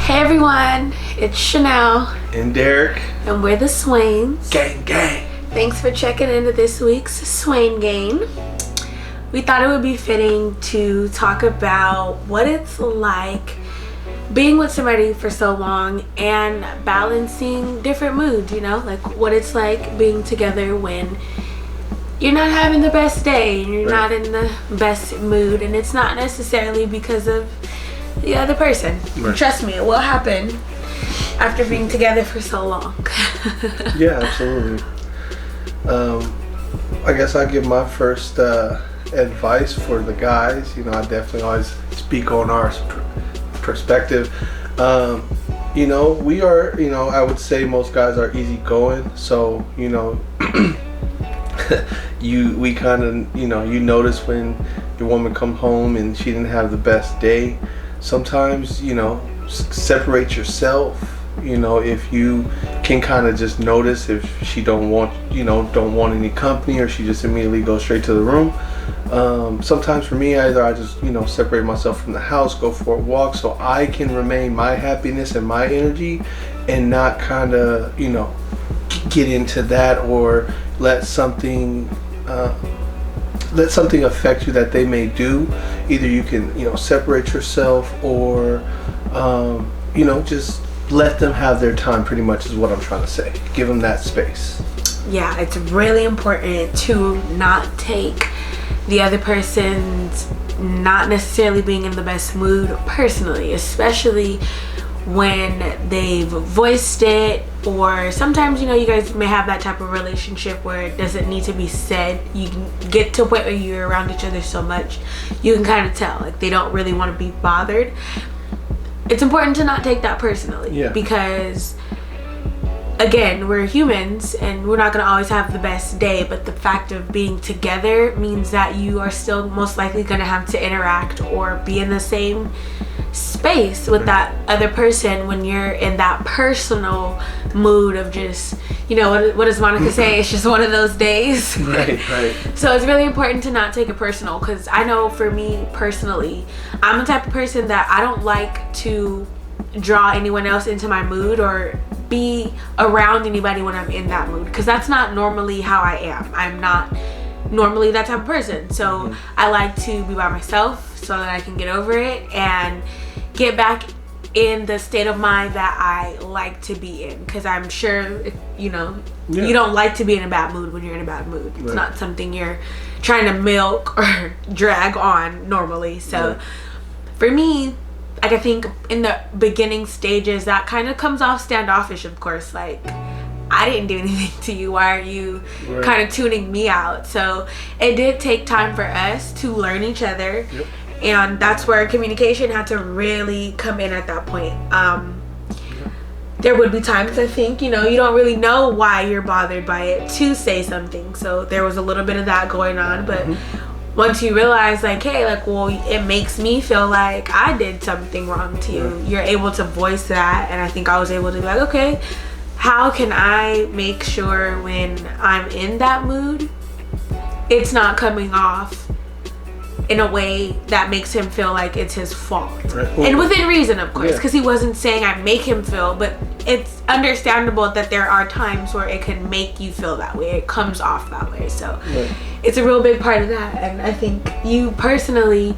Hey everyone, it's Chanel and Derek, and we're the Swains. Gang. Thanks for checking into this week's Swain Gang. We thought it would be fitting to talk about what it's like being with somebody for so long and balancing different moods, like what it's like being together when you're not having the best day and you're not in the best mood, and it's not necessarily because of the other person. Right. Trust me, it will happen after being together for so long. Yeah, absolutely. I guess I'll give my first advice for the guys. I definitely always speak on our perspective. We are, I would say most guys are easygoing. So, we kind of, you notice when your woman come home and she didn't have the best day. Sometimes, separate yourself. If you can kind of just notice if she don't want any company, or she just immediately goes straight to the room. Sometimes for me, either I just, separate myself from the house, go for a walk so I can remain my happiness and my energy and not kind of, get into that or let something affect you that they may do. Either you can, separate yourself or, just let them have their time, pretty much is what I'm trying to say. Give them that space. Yeah, it's really important to not take the other person's not necessarily being in the best mood personally, especially when they've voiced it, or sometimes you guys may have that type of relationship where it doesn't need to be said. You can get to a point where you're around each other so much you can kind of tell like they don't really want to be bothered. It's important to not take that personally, because again, we're humans and we're not going to always have the best day, but the fact of being together means that you are still most likely going to have to interact or be in the same space with that other person when you're in that personal mood of just, what does Monica say? It's just one of those days. Right. So it's really important to not take it personal, because I know for me personally, I'm the type of person that I don't like to draw anyone else into my mood or be around anybody when I'm in that mood, because that's not normally how I am. I'm not normally that type of person. So I like to be by myself so that I can get over it and get back in the state of mind that I like to be in, because I'm sure you don't like to be in a bad mood when you're in a bad mood. It's not something you're trying to milk or drag on normally. So for me, I think in the beginning stages that kind of comes off standoffish, of course, like I didn't do anything to you, why are you kind of tuning me out? So it did take time for us to learn each other. And that's where communication had to really come in at that point. There would be times, I think, you don't really know why you're bothered by it to say something. So there was a little bit of that going on. But once you realize, it makes me feel like I did something wrong to you, you're able to voice that. And I think I was able to be like, okay, how can I make sure when I'm in that mood, it's not coming off in a way that makes him feel like it's his fault. And within reason, of course, because he wasn't saying I make him feel, but it's understandable that there are times where it can make you feel that way. It comes off that way. So it's a real big part of that. And I think you personally,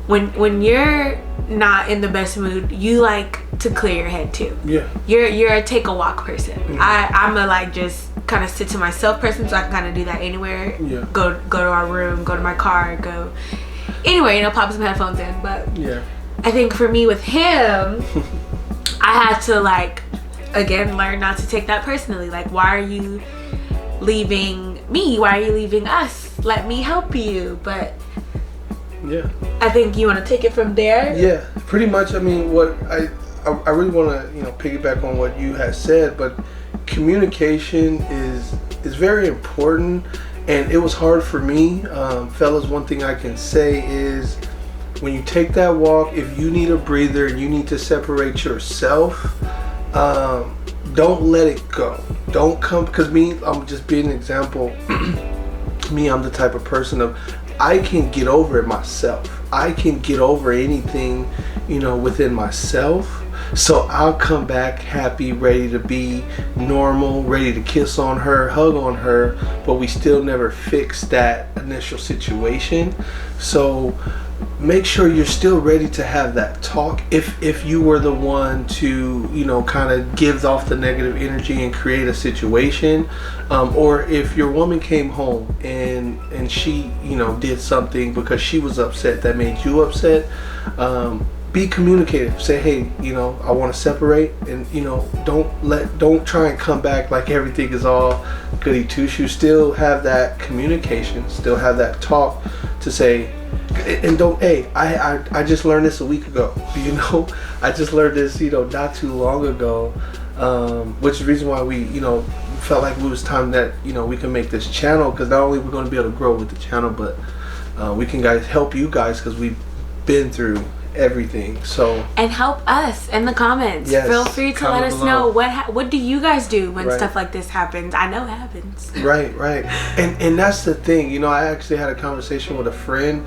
when you're not in the best mood, you like to clear your head too. You're a take a walk person. I'm a just kind of sit to myself person, so I can kind of do that anywhere. Go to our room, go to my car, go anywhere, pop some headphones in. But I think for me with him, I had to again learn not to take that personally. Why are you leaving me? Why are you leaving us? Let me help you. But I think you want to take it from there. Pretty much. I mean, what I really want to piggyback on what you had said, but communication is very important, and it was hard for me. Fellas, one thing I can say is when you take that walk, if you need a breather and you need to separate yourself, don't let it go. Don't come, because I'm just being an example. I'm the type of person I can get over it myself. I can get over anything, within myself. So I'll come back happy, ready to be normal, ready to kiss on her, hug on her, but we still never fix that initial situation. So make sure you're still ready to have that talk. If you were the one to, kind of give off the negative energy and create a situation, or if your woman came home and she, did something because she was upset that made you upset, be communicative. Say, hey, I want to separate, and don't try and come back like everything is all goody two shoes. Still have that communication, still have that talk to say, and don't, hey, I just learned this a week ago. I just learned this, not too long ago, which is the reason why we, felt like it was time that, we can make this channel, because not only we're going to be able to grow with the channel, but we can help you guys, because we've been through everything. So, and help us in the comments. Yes, feel free to let us know what do you guys do when stuff like this happens. I know it happens. Right. And that's the thing. I actually had a conversation with a friend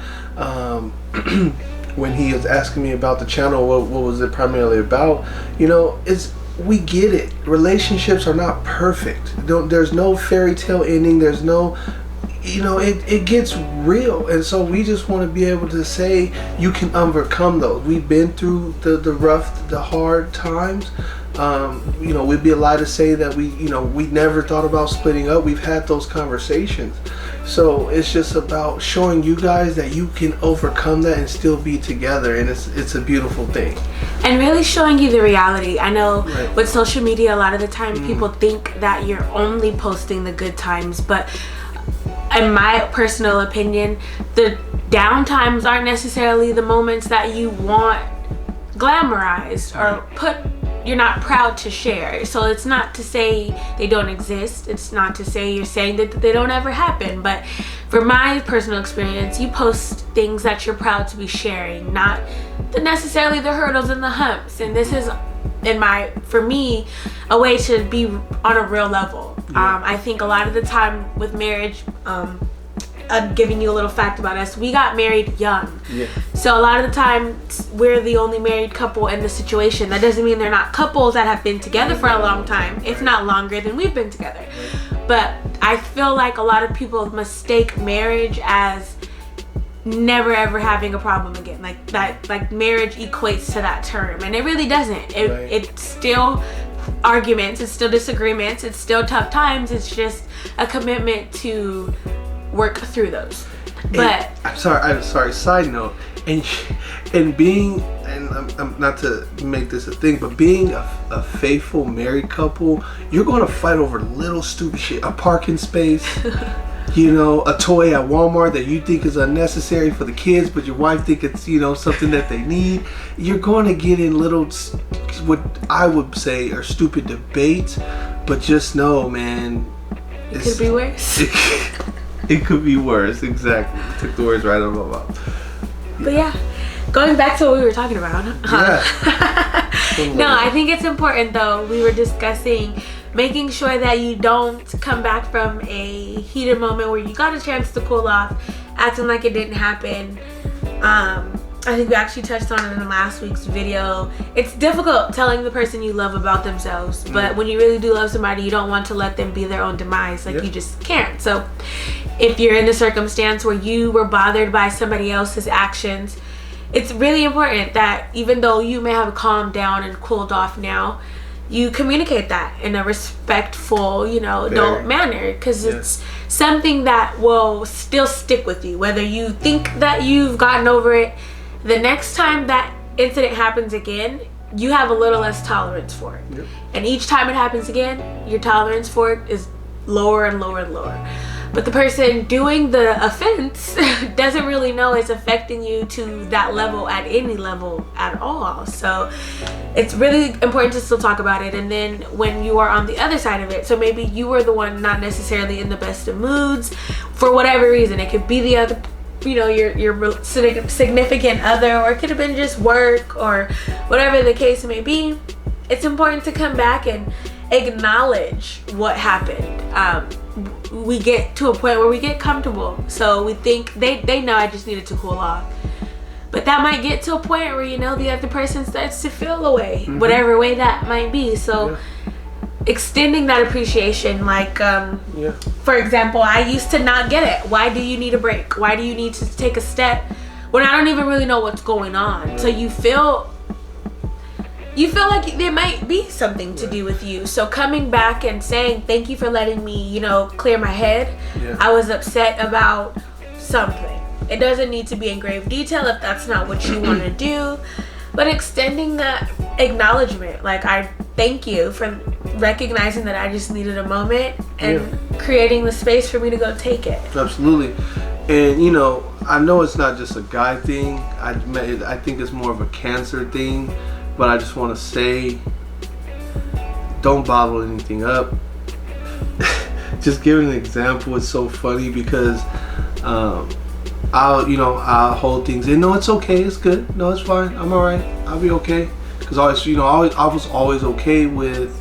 when he was asking me about the channel, what was it primarily about. We get it. Relationships are not perfect. There's no fairy tale ending. There's no, it gets real. And so we just want to be able to say you can overcome those. We've been through the rough, the hard times. We'd be allowed to say that we never thought about splitting up. We've had those conversations. So it's just about showing you guys that you can overcome that and still be together, and it's a beautiful thing. And really showing you the reality. I know with social media, a lot of the time people think that you're only posting the good times, but in my personal opinion, the down times aren't necessarily the moments that you want glamorized or you're not proud to share. So it's not to say they don't exist. It's not to say you're saying that they don't ever happen. But for my personal experience, you post things that you're proud to be sharing, not necessarily the hurdles and the humps. And this is, for me, a way to be on a real level. I think a lot of the time with marriage, giving you a little fact about us, we got married young. Yeah. So a lot of the time we're the only married couple in the situation. That doesn't mean they're not couples that have been together for a long time, if not longer than we've been together. But I feel like a lot of people mistake marriage as never ever having a problem again. Like marriage equates to that term, and it really doesn't. It's still arguments, it's still disagreements, it's still tough times. It's just a commitment to work through those. But I'm sorry. Side note, and being, and I'm not to make this a thing, but being a faithful married couple, you're going to fight over little stupid shit. A parking space, a toy at Walmart that you think is unnecessary for the kids, but your wife think it's something that they need. You're going to get in little, what I would say are stupid debates, but just know, man, it could be worse. It could be worse, exactly. You took the words right out of my mouth. But yeah, going back to what we were talking about. No, I think it's important though. We were discussing making sure that you don't come back from a heated moment where you got a chance to cool off, acting like it didn't happen. I think we actually touched on it in last week's video. It's difficult telling the person you love about themselves, but when you really do love somebody, you don't want to let them be their own demise. You just can't. So if you're in a circumstance where you were bothered by somebody else's actions, it's really important that even though you may have calmed down and cooled off now, you communicate that in a respectful, adult manner, because it's something that will still stick with you. Whether you think that you've gotten over it, the next time that incident happens again, you have a little less tolerance for it. Yep. And each time it happens again, your tolerance for it is lower and lower and lower. But the person doing the offense doesn't really know it's affecting you to that level at any level at all. So it's really important to still talk about it. And then when you are on the other side of it, so maybe you were the one not necessarily in the best of moods for whatever reason. It could be the other, your significant other, or it could have been just work or whatever the case may be. It's important to come back and acknowledge what happened. We get to a point where we get comfortable, so we think they know I just needed to cool off. But that might get to a point where, you know, the other person starts to feel away, whatever way that might be. So extending that appreciation, like, for example, I used to not get it. Why do you need a break? Why do you need to take a step when I don't even really know what's going on? So you feel like there might be something to do with you. So coming back and saying, thank you for letting me, you know, clear my head. I was upset about something. It doesn't need to be in grave detail if that's not what you want to do, but extending that acknowledgement, like, I thank you for recognizing that I just needed a moment and creating the space for me to go take it. Absolutely. And, you know, I know it's not just a guy thing. I think it's more of a Cancer thing, but I just want to say, don't bottle anything up. Just giving an example is so funny because I'll hold things in. No, it's okay. It's good. No, it's fine. I'm all right. I'll be okay. Because I was always okay with,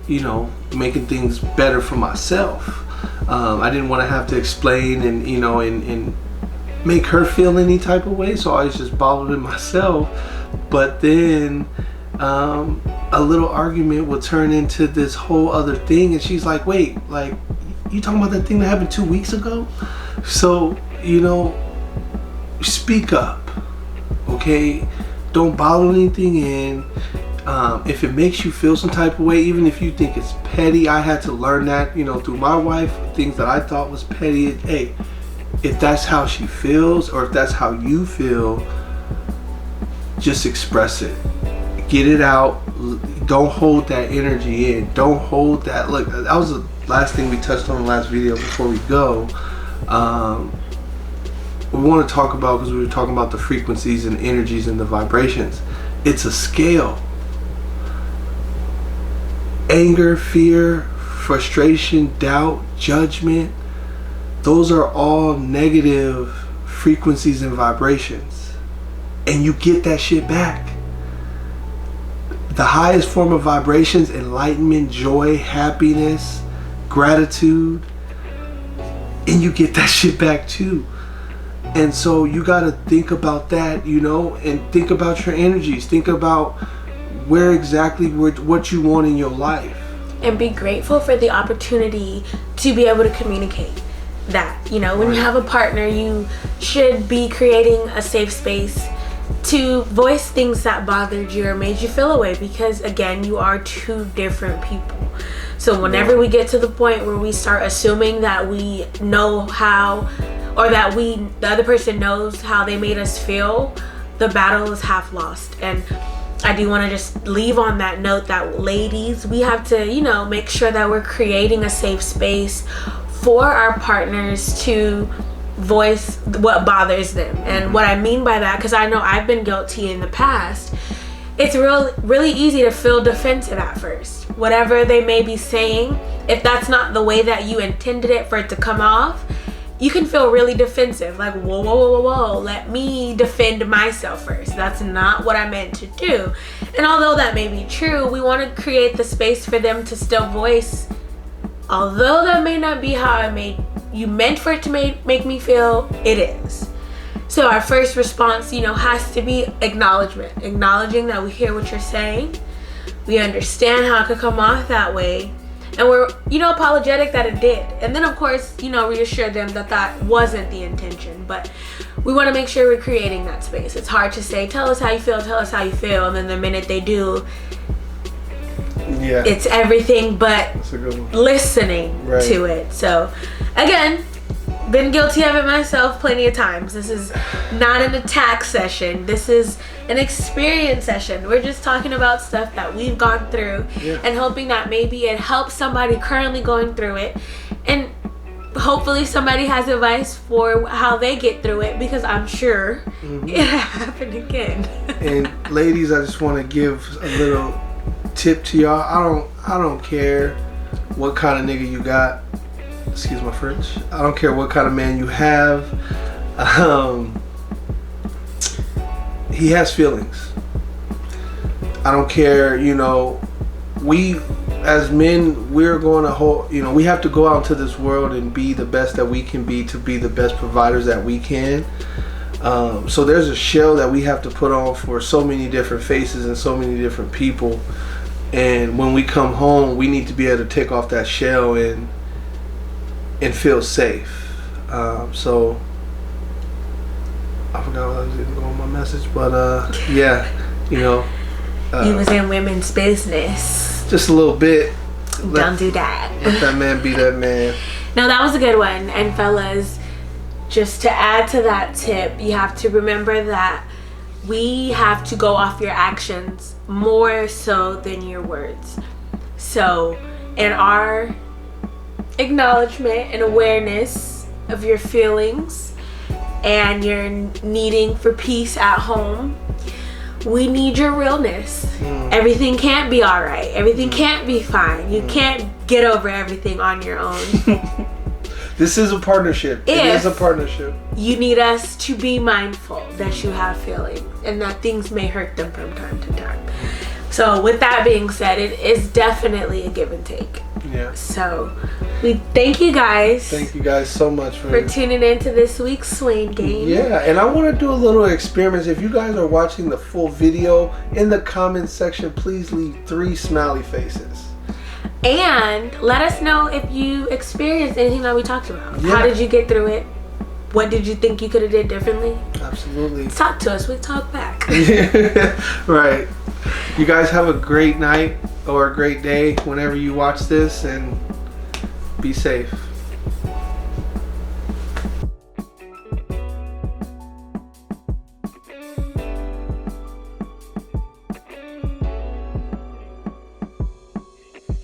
you know, making things better for myself. I didn't want to have to explain and, you know, and make her feel any type of way. So I always just bottled it myself. But then a little argument will turn into this whole other thing. And she's like, wait, like, you talking about that thing that happened 2 weeks ago? So, you know, speak up, okay? Don't bottle anything in. If it makes you feel some type of way, even if you think it's petty, I had to learn that, you know, through my wife, things that I thought was petty. Hey, if that's how she feels or if that's how you feel, just express it. Get it out. Don't hold that energy in. Don't hold that. Look, that was the last thing we touched on in the last video before we go. We want to talk about, because we were talking about the frequencies and energies and the vibrations. It's a scale. Anger, fear, frustration, doubt, judgment, those are all negative frequencies and vibrations. And you get that shit back. The highest form of vibrations, enlightenment, joy, happiness, gratitude, and you get that shit back too. And so you got to think about that, you know, and think about your energies. Think about where exactly what you want in your life. And be grateful for the opportunity to be able to communicate that. You know, when you have a partner, you should be creating a safe space to voice things that bothered you or made you feel away, because again, you are two different people. So whenever we get to the point where we start assuming that we know how, or that the other person knows how they made us feel, the battle is half lost. And I do want to just leave on that note that, ladies, we have to, you know, make sure that we're creating a safe space for our partners to voice what bothers them. And what I mean by that, because I know I've been guilty in the past, it's really easy to feel defensive at first. Whatever they may be saying, if that's not the way that you intended it for it to come off, you can feel really defensive, like, whoa, let me defend myself first. That's not what I meant to do. And although that may be true, we want to create the space for them to still voice, although that may not be how you meant for it to make me feel, it is. So our first response, you know, has to be acknowledgement, acknowledging that we hear what you're saying, we understand how it could come off that way, and we're, you know, apologetic that it did. And then, of course, you know, reassure them that that wasn't the intention. But we want to make sure we're creating that space. It's hard to say, tell us how you feel, and then the minute they do, it's everything but listening to it. So, again, been guilty of it myself plenty of times. This is not an attack session. This is an experience session. We're just talking about stuff that we've gone through and hoping that maybe it helps somebody currently going through it, and hopefully somebody has advice for how they get through it, because I'm sure it happened again. And ladies, I just want to give a little tip to y'all. I don't care what kind of nigga you got. Excuse my French. I don't care what kind of man you have. He has feelings. I don't care, you know, we as men, we're going to you know, we have to go out into this world and be the best that we can be, to be the best providers that we can. So there's a shell that we have to put on for so many different faces and so many different people. And when we come home, we need to be able to take off that shell and feel safe. So I forgot what I was going to go on my message, but yeah, you know. He was in women's business. Just a little bit. Don't do that. Let that man be that man. No, that was a good one. And fellas, just to add to that tip, you have to remember that we have to go off your actions more so than your words. So in our acknowledgement and awareness of your feelings and your needing for peace at home, we need your realness. Everything can't be all right. Everything can't be fine. You can't get over everything on your own. This is a partnership. It is a partnership. You need us to be mindful that you have feelings and that things may hurt them from time to time. So with that being said, it is definitely a give and take. Yeah. So we thank you guys. Thank you guys so much for tuning into this week's Swain Game. Yeah, and I want to do a little experiments. If you guys are watching the full video, in the comments section, please leave 3 smiley faces. And let us know if you experienced anything that we talked about. Yeah. How did you get through it? What did you think you could have did differently? Absolutely. Talk to us. We talk back. Right. You guys have a great night or a great day whenever you watch this, and be safe.